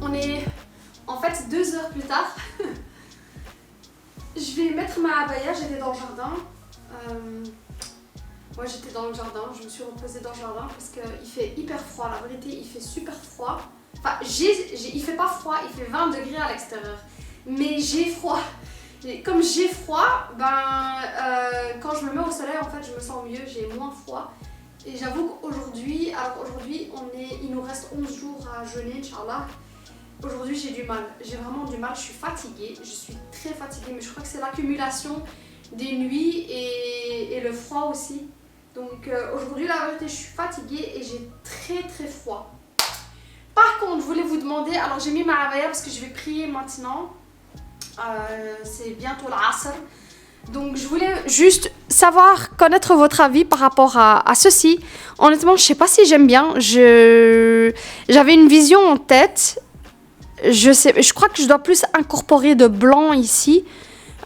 On est en fait 2 heures plus tard. Je vais mettre ma abaya, j'étais dans le jardin. Moi j'étais dans le jardin, je me suis reposée dans le jardin parce qu'il fait hyper froid, la vérité il fait super froid. Enfin il fait pas froid, il fait 20 degrés à l'extérieur. Mais j'ai froid. Et comme j'ai froid, quand je me mets au soleil en fait je me sens mieux, j'ai moins froid. Et j'avoue qu'aujourd'hui, il nous reste 11 jours à jeûner, Inch'Allah. Aujourd'hui j'ai du mal, j'ai vraiment du mal, je suis fatiguée, je suis très fatiguée, mais je crois que c'est l'accumulation des nuits et le froid aussi. Donc aujourd'hui la vérité je suis fatiguée et j'ai très froid. Par contre je voulais vous demander, alors j'ai mis ma abaya parce que je vais prier maintenant, c'est bientôt l'Asr. Donc je voulais juste savoir, connaître votre avis par rapport à ceci. Honnêtement je sais pas si j'aime bien, j'avais une vision en tête. Je crois que je dois plus incorporer de blanc ici.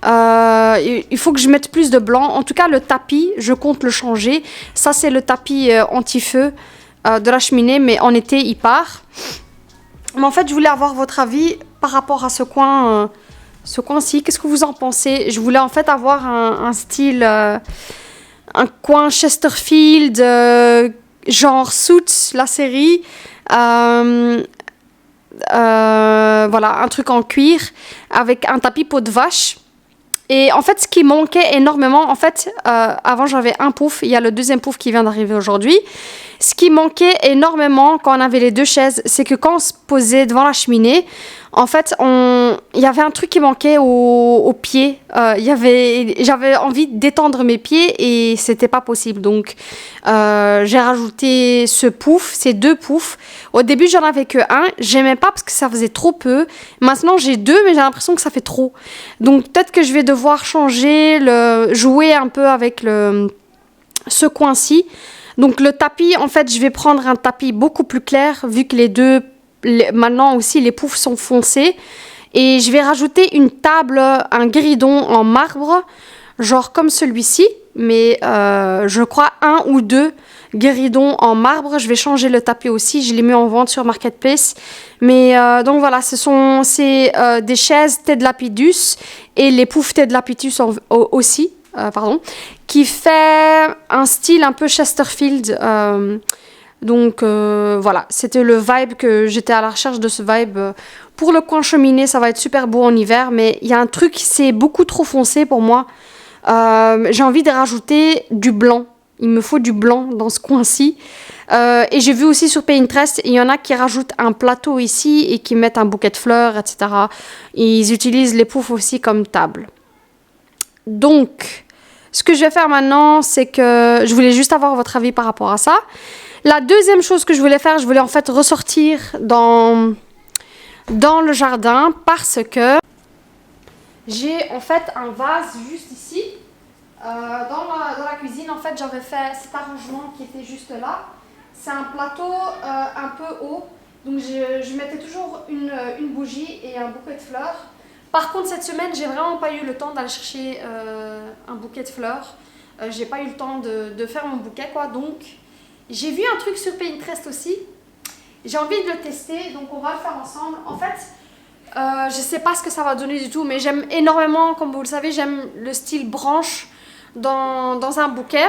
Il faut que je mette plus de blanc. En tout cas, le tapis, je compte le changer. Ça, c'est le tapis anti-feu de la cheminée, mais en été, il part. Mais en fait, je voulais avoir votre avis par rapport à ce coin-ci. Qu'est-ce que vous en pensez? Je voulais en fait avoir un style, un coin Chesterfield, genre Suits, la série. Voilà, un truc en cuir avec un tapis peau de vache. Et en fait, ce qui manquait énormément, en fait, avant j'avais un pouf, il y a le deuxième pouf qui vient d'arriver aujourd'hui. Ce qui manquait énormément quand on avait les 2 chaises, c'est que quand on se posait devant la cheminée, en fait, il y avait un truc qui manquait aux pieds. J'avais envie de détendre mes pieds et c'était pas possible. Donc, j'ai rajouté ces 2 poufs. Au début, j'en avais que 1. J'aimais pas parce que ça faisait trop peu. Maintenant, j'ai 2, mais j'ai l'impression que ça fait trop. Donc, peut-être que je vais devoir jouer un peu avec ce coin-ci. Donc, le tapis, en fait, je vais prendre un tapis beaucoup plus clair vu que maintenant aussi, les poufs sont foncés. Et je vais rajouter une table, un guéridon en marbre, genre comme celui-ci. Mais je crois 1 ou 2 guéridons en marbre. Je vais changer le tapis aussi. Je l'ai mis en vente sur Marketplace. Mais donc voilà, c'est des chaises Ted Lapidus et les poufs Ted Lapidus aussi. Qui fait un style un peu Chesterfield. Donc voilà, c'était le vibe que j'étais à la recherche de ce vibe. Pour le coin cheminée, ça va être super beau en hiver, mais il y a un truc, c'est beaucoup trop foncé pour moi. J'ai envie de rajouter du blanc. Il me faut du blanc dans ce coin-ci. Et j'ai vu aussi sur Pinterest, il y en a qui rajoutent un plateau ici et qui mettent un bouquet de fleurs, etc. Ils utilisent les poufs aussi comme table. Donc, Ce que je vais faire maintenant, c'est que je voulais juste avoir votre avis par rapport à ça. La deuxième chose que je voulais faire, je voulais en fait ressortir dans le jardin parce que j'ai en fait un vase juste ici. Dans la cuisine, en fait, j'avais fait cet arrangement qui était juste là. C'est un plateau un peu haut. Donc, je mettais toujours une bougie et un bouquet de fleurs. Par contre, cette semaine, j'ai vraiment pas eu le temps d'aller chercher un bouquet de fleurs. J'ai pas eu le temps de faire mon bouquet, quoi. Donc, j'ai vu un truc sur Pinterest aussi. J'ai envie de le tester, donc on va le faire ensemble. En fait, je sais pas ce que ça va donner du tout, mais j'aime énormément, comme vous le savez, j'aime le style branche dans un bouquet,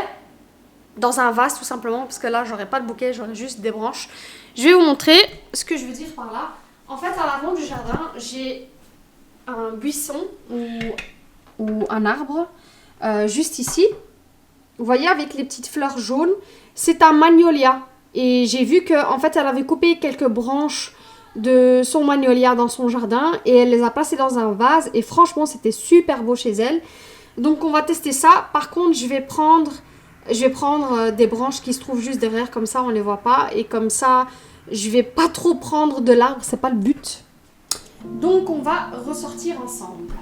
dans un vase tout simplement, parce que là, j'aurais pas de bouquet, j'aurais juste des branches. Je vais vous montrer ce que je veux dire par là. En fait, à l'avant du jardin, j'ai un buisson ou un arbre, juste ici. Vous voyez, avec les petites fleurs jaunes, c'est un magnolia. Et j'ai vu qu'en fait, elle avait coupé quelques branches de son magnolia dans son jardin et elle les a placées dans un vase. Et franchement, c'était super beau chez elle. Donc, on va tester ça. Par contre, je vais prendre des branches qui se trouvent juste derrière. Comme ça, on ne les voit pas. Et comme ça, je vais pas trop prendre de l'arbre. C'est pas le but. Donc, on va ressortir ensemble.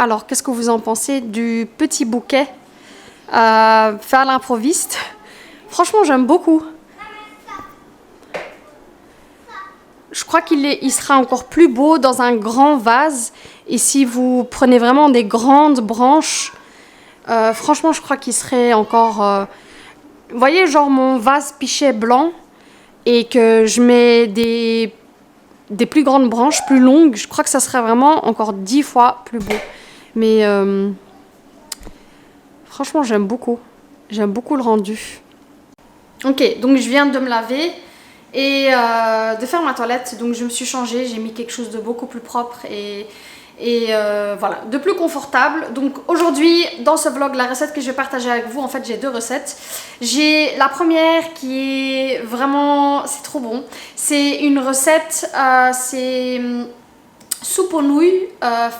Alors, qu'est-ce que vous en pensez du petit bouquet fait à l'improviste? Franchement, j'aime beaucoup. Je crois il sera encore plus beau dans un grand vase. Et si vous prenez vraiment des grandes branches, franchement, je crois qu'il serait encore... vous voyez, genre mon vase pichet blanc et que je mets des plus grandes branches, plus longues, je crois que ça serait vraiment encore 10 fois plus beau. Mais franchement, j'aime beaucoup. J'aime beaucoup le rendu. Ok, donc je viens de me laver et de faire ma toilette. Donc je me suis changée, j'ai mis quelque chose de beaucoup plus propre et voilà, de plus confortable. Donc aujourd'hui, dans ce vlog, la recette que je vais partager avec vous, en fait, j'ai deux recettes. J'ai la première qui est vraiment... c'est trop bon. C'est une recette, c'est soupe aux nouilles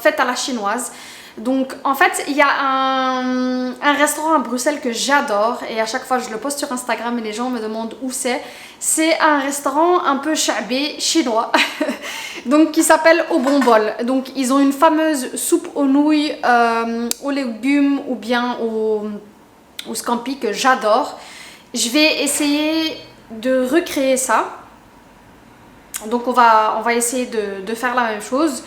faite à la chinoise. Donc en fait il y a un restaurant à Bruxelles que j'adore et à chaque fois je le poste sur Instagram et les gens me demandent où c'est. C'est un restaurant un peu chabé chinois donc qui s'appelle Au Bon Bol. Donc ils ont une fameuse soupe aux nouilles, aux légumes ou bien au scampi que j'adore. Je vais essayer de recréer ça. Donc on va essayer de faire la même chose.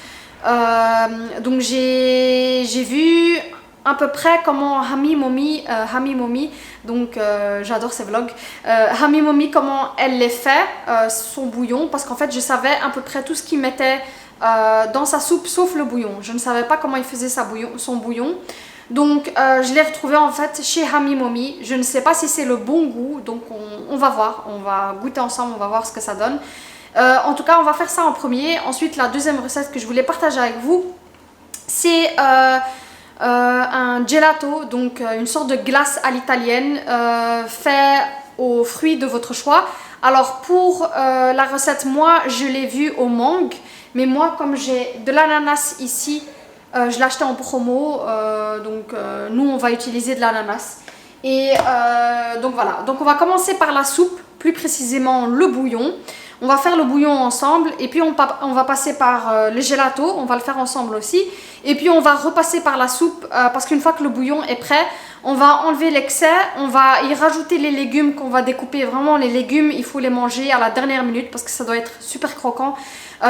Donc j'ai vu à peu près comment Hamimomi, donc j'adore ses vlogs, Hamimomi, comment elle les fait, son bouillon, parce qu'en fait je savais à peu près tout ce qu'il mettait dans sa soupe sauf le bouillon. Je ne savais pas comment il faisait son bouillon. Donc je l'ai retrouvé en fait chez Hamimomi. Je ne sais pas si c'est le bon goût, donc on va voir, on va goûter ensemble, on va voir ce que ça donne. En tout cas on va faire ça en premier. Ensuite la deuxième recette que je voulais partager avec vous, c'est un gelato, donc une sorte de glace à l'italienne fait aux fruits de votre choix. Alors pour la recette, moi je l'ai vue au mangue, mais moi comme j'ai de l'ananas ici, je l'ai acheté en promo, donc nous on va utiliser de l'ananas. Et donc voilà, donc on va commencer par la soupe, plus précisément le bouillon. On va faire le bouillon ensemble et puis on va passer par le gelato, on va le faire ensemble aussi. Et puis on va repasser par la soupe parce qu'une fois que le bouillon est prêt, on va enlever l'excès, on va y rajouter les légumes qu'on va découper. Vraiment les légumes, il faut les manger à la dernière minute parce que ça doit être super croquant.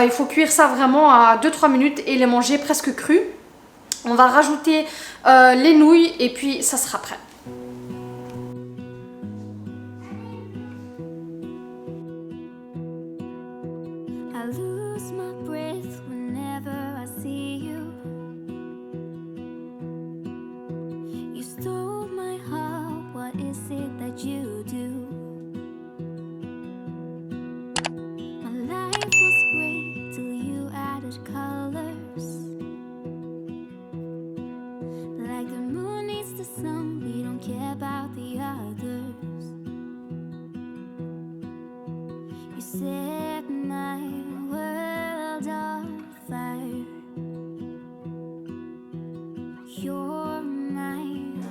Il faut cuire ça vraiment à 2-3 minutes et les manger presque crus. On va rajouter les nouilles et puis ça sera prêt. I lose my breath whenever I see you. You stole my heart, what is it that you do? My life was great till you added colors. Like the moon needs the sun, we don't care about the others. You set my world on fire. You're my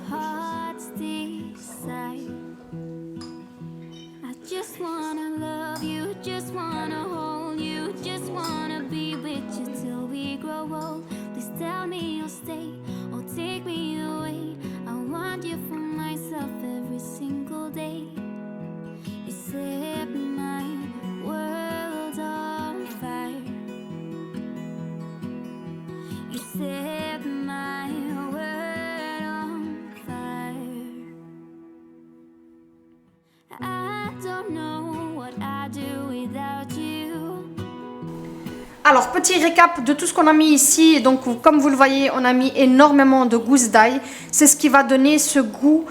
heart's desire. I just wanna love you, just wanna hold you, just wanna be with you till we grow old. Please tell me you'll stay or take me away. I want you for myself every single day. You set my world on fire. You set my world on fire. I don't know what I'd do without you. Alors petit récap de tout ce qu'on a mis ici. Donc comme vous le voyez, on a mis énormément de gousses d'ail. C'est ce qui va donner ce goût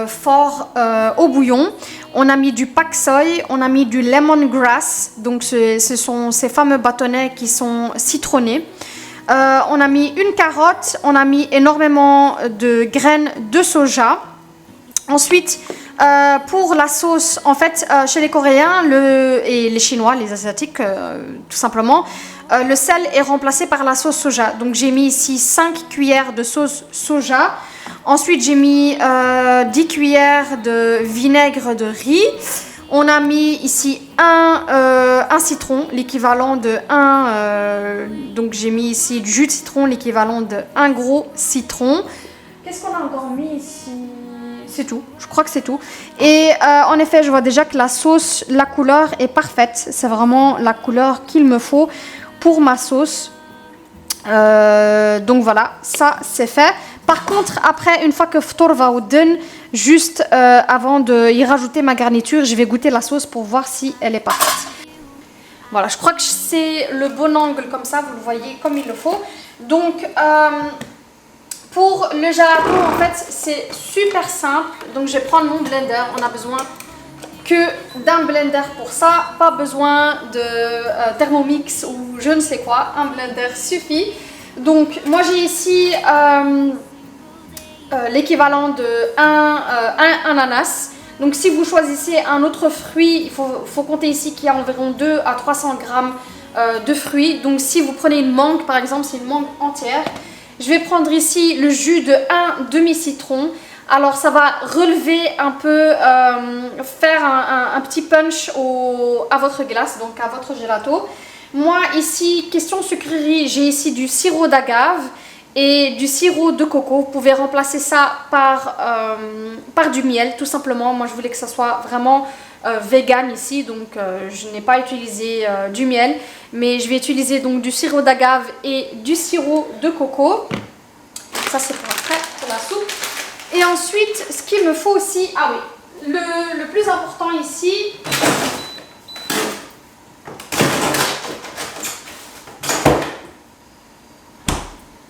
fort au bouillon. On a mis du pak soy, on a mis du lemongrass, donc ce sont ces fameux bâtonnets qui sont citronnés. On a mis une carotte, on a mis énormément de graines de soja. Ensuite, pour la sauce, en fait, chez les Coréens et les Chinois, les Asiatiques, tout simplement, le sel est remplacé par la sauce soja. Donc j'ai mis ici 5 cuillères de sauce soja. Ensuite, j'ai mis 10 cuillères de vinaigre de riz. On a mis ici un citron, l'équivalent de donc j'ai mis ici du jus de citron, l'équivalent de un gros citron. Qu'est-ce qu'on a encore mis ici? C'est tout, je crois que c'est tout. Et en effet, je vois déjà que la sauce, la couleur est parfaite. C'est vraiment la couleur qu'il me faut pour ma sauce. Donc voilà, ça c'est fait. Par contre, après, une fois que Ftor va au dun, juste avant d'y rajouter ma garniture, je vais goûter la sauce pour voir si elle est parfaite. Voilà, je crois que c'est le bon angle comme ça, vous le voyez comme il le faut. Donc, pour le gelato, en fait, c'est super simple. Donc, je vais prendre mon blender. On a besoin que d'un blender pour ça. Pas besoin de Thermomix ou je ne sais quoi. Un blender suffit. Donc, moi, j'ai ici l'équivalent de un ananas. Donc, si vous choisissez un autre fruit, il faut compter ici qu'il y a environ 200 à 300 grammes de fruits. Donc, si vous prenez une mangue, par exemple, c'est une mangue entière. Je vais prendre ici le jus de un demi-citron. Alors ça va relever un peu, faire un petit punch à votre glace, donc à votre gelato. Moi ici, question sucrerie, j'ai ici du sirop d'agave et du sirop de coco. Vous pouvez remplacer ça par du miel tout simplement. Moi je voulais que ça soit vraiment vegan ici, donc je n'ai pas utilisé du miel, mais je vais utiliser donc du sirop d'agave et du sirop de coco. Ça, c'est pour après, pour la soupe. Et ensuite, ce qu'il me faut aussi... Ah oui, le plus important ici...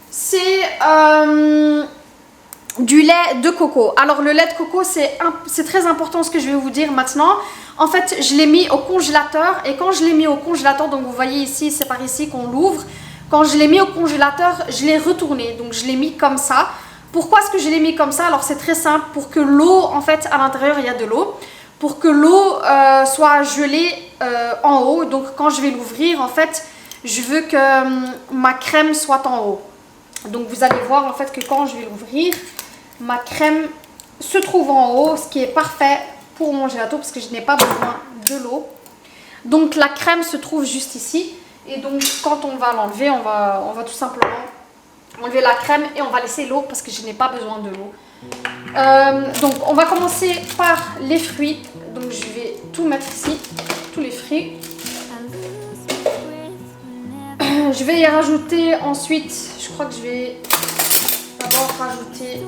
c'est du lait de coco. Alors le lait de coco, c'est très important ce que je vais vous dire maintenant. En fait, je l'ai mis au congélateur et quand je l'ai mis au congélateur, donc vous voyez ici, c'est par ici qu'on l'ouvre. Quand je l'ai mis au congélateur, je l'ai retourné, donc je l'ai mis comme ça. Pourquoi est-ce que je l'ai mis comme ça? Alors c'est très simple, pour que l'eau, en fait, à l'intérieur, il y a de l'eau. Pour que l'eau soit gelée en haut, donc quand je vais l'ouvrir, en fait, je veux que ma crème soit en haut. Donc vous allez voir en fait que quand je vais l'ouvrir, ma crème se trouve en haut, ce qui est parfait pour mon gelato parce que je n'ai pas besoin de l'eau. Donc la crème se trouve juste ici et donc quand on va l'enlever, on va tout simplement enlever la crème et on va laisser l'eau parce que je n'ai pas besoin de l'eau. Donc on va commencer par les fruits. Donc je vais tout mettre ici, tous les fruits. Je vais y rajouter ensuite, je crois que je vais d'abord rajouter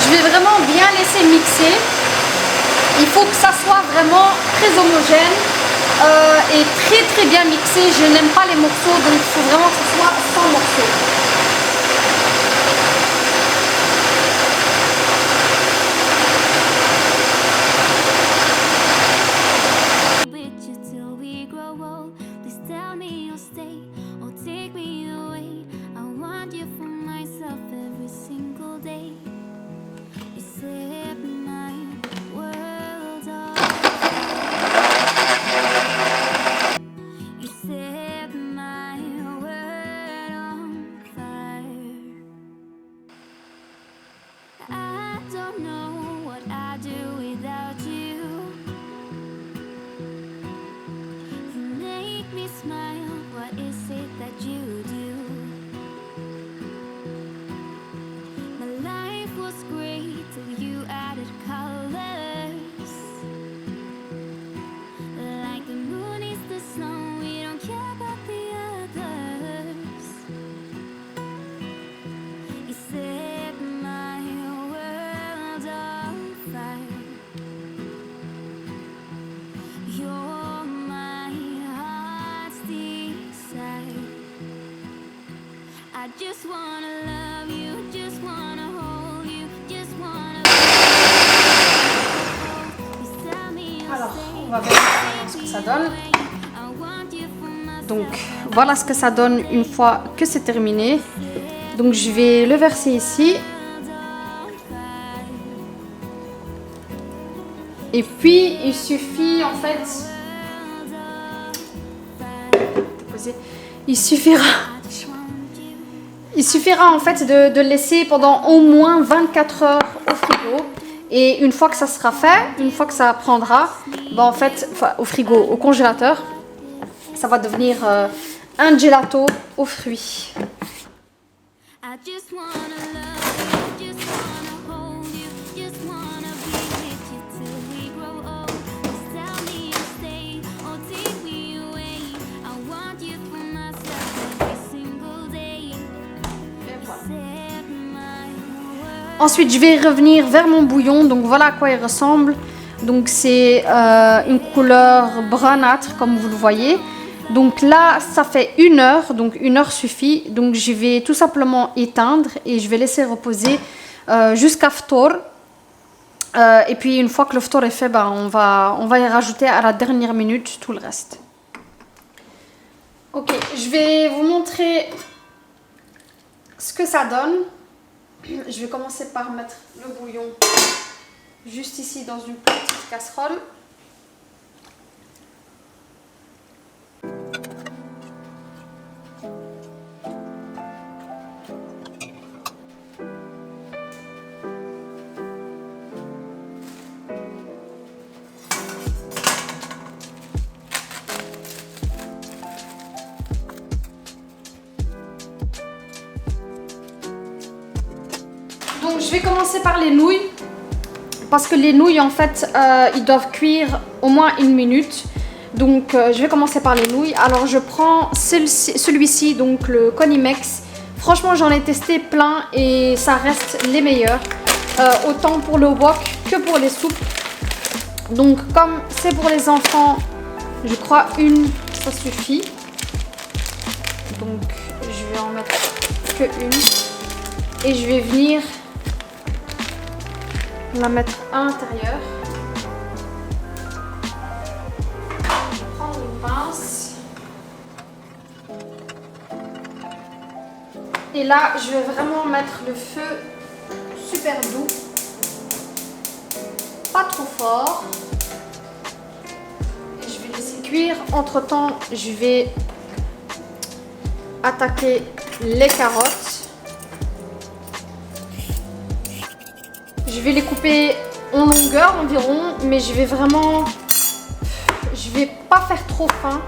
je vais vraiment bien laisser mixer. Il faut que ça soit vraiment très homogène. Et très bien mixé. Je n'aime pas les morceaux, donc il faut vraiment que ce soit sans morceaux. Just wanna love you, just wanna hold you, just wanna... Alors, on va voir ce que ça donne. Donc, voilà ce que ça donne une fois que c'est terminé. Donc, je vais le verser ici. Et puis, il suffit en fait... Il suffira en fait de laisser pendant au moins 24 heures au frigo. Et une fois que ça sera fait, une fois que ça prendra, ben en fait, au frigo, au congélateur, ça va devenir un gelato aux fruits. Ensuite, je vais revenir vers mon bouillon. Donc voilà à quoi il ressemble. Donc c'est une couleur brunâtre comme vous le voyez. Donc là, ça fait 1 heure. Donc 1 heure suffit. Donc je vais tout simplement éteindre et je vais laisser reposer jusqu'à ftour. Et puis une fois que le ftour est fait, ben, on va y rajouter à la dernière minute tout le reste. Ok, je vais vous montrer ce que ça donne. Je vais commencer par mettre le bouillon juste ici dans une petite casserole. Donc je vais commencer par les nouilles. Parce que les nouilles en fait, ils doivent cuire au moins 1 minute. Donc je vais commencer par les nouilles. Alors je prends celui-ci, donc le Conimex. Franchement j'en ai testé plein et ça reste les meilleurs. Autant pour le wok que pour les soupes. Donc comme c'est pour les enfants, je crois une, ça suffit. Donc je vais en mettre que une. Et je vais venir la mettre à l'intérieur. Je vais prendre une pince. Et là, je vais vraiment mettre le feu super doux. Pas trop fort. Et je vais laisser cuire. Entre temps, je vais attaquer les carottes. Je vais les couper en longueur environ, mais je vais vraiment... Je vais pas faire trop fin.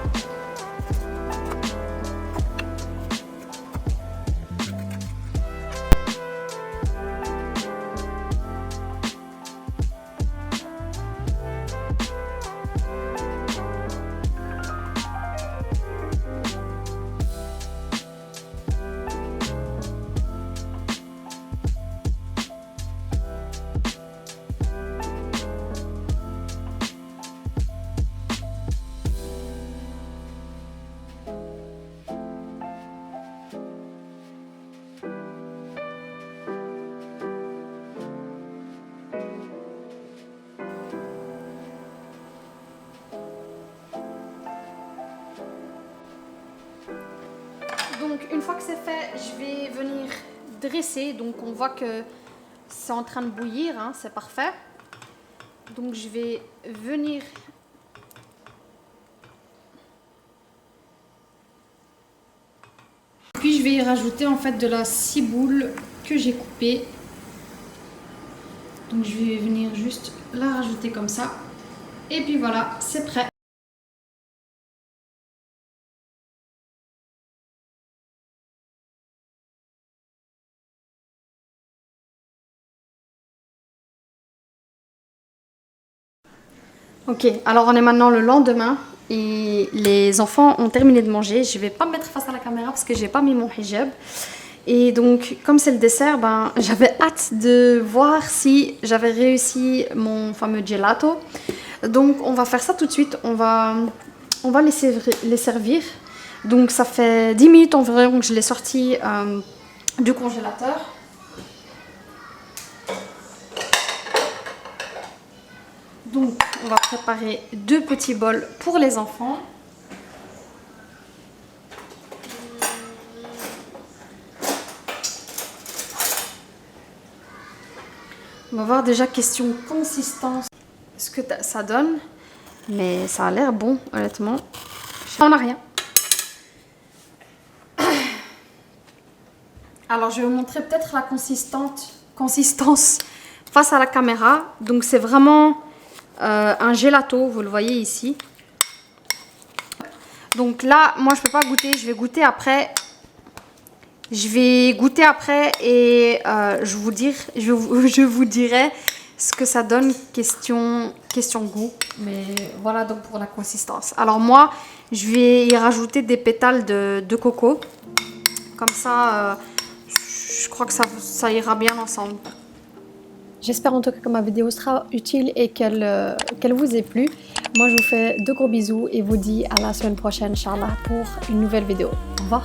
Donc une fois que c'est fait, je vais venir dresser. Donc on voit que c'est en train de bouillir, hein, c'est parfait. Donc je vais venir puis je vais y rajouter en fait de la ciboule que j'ai coupée. Donc je vais venir juste la rajouter comme ça. Et puis voilà, c'est prêt. Ok, alors on est maintenant le lendemain et les enfants ont terminé de manger. Je vais pas me mettre face à la caméra parce que j'ai pas mis mon hijab. Et donc, comme c'est le dessert, ben, j'avais hâte de voir si j'avais réussi mon fameux gelato. Donc, on va faire ça tout de suite. On va les servir. Donc, ça fait 10 minutes environ que je l'ai sorti du congélateur. Donc, on va préparer 2 petits bols pour les enfants. On va voir déjà question consistance, ce que ça donne. Mais ça a l'air bon, honnêtement. On n'a rien. Alors, je vais vous montrer peut-être la consistance face à la caméra. Donc, c'est vraiment... un gelato, vous le voyez ici. Donc là, moi je peux pas goûter, je vais goûter après. Je vais goûter après et je vous dirai ce que ça donne question goût. Mais voilà donc pour la consistance. Alors moi, je vais y rajouter des pétales de coco. Comme ça, je crois que ça ira bien ensemble. J'espère en tout cas que ma vidéo sera utile et qu'elle vous ait plu. Moi, je vous fais de gros bisous et vous dis à la semaine prochaine, Inch'Allah, pour une nouvelle vidéo. Au revoir.